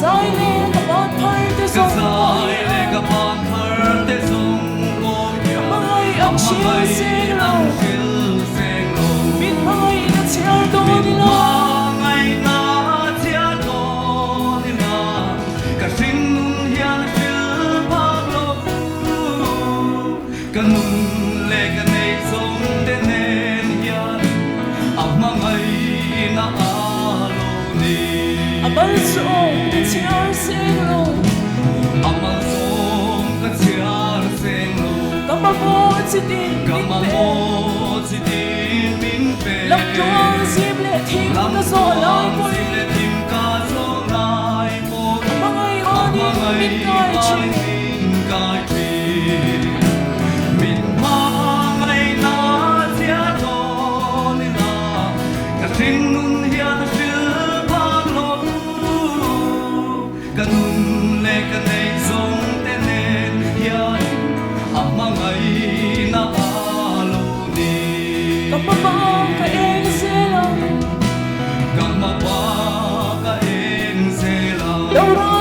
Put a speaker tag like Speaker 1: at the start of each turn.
Speaker 1: sai le ka ban phar te so
Speaker 2: sai le ka ban phar te song mo ya
Speaker 1: mai ang shil se lo min mai na chia do ni lo
Speaker 2: mai na chia do ni la ka sing nun hian shil ba lo ka nun le ka nei song te nen hian amangai na alo ni
Speaker 1: abal so te chia se lo
Speaker 2: amal song ka chia se lo
Speaker 1: kama mo chi tin
Speaker 2: kama mo chi tin min pe
Speaker 1: lam chuang sim le thing ka so lai poi
Speaker 2: tim ka so lai po
Speaker 1: mangai ani min kai chi
Speaker 2: min kai chi min ma ngai na chia do ni la ka sing nun hian shil ba lo ka nun le ka nei zong te nen hian amangai na alo ni
Speaker 1: kama ba ka eng se lo
Speaker 2: kama ba ka eng se la
Speaker 1: đâu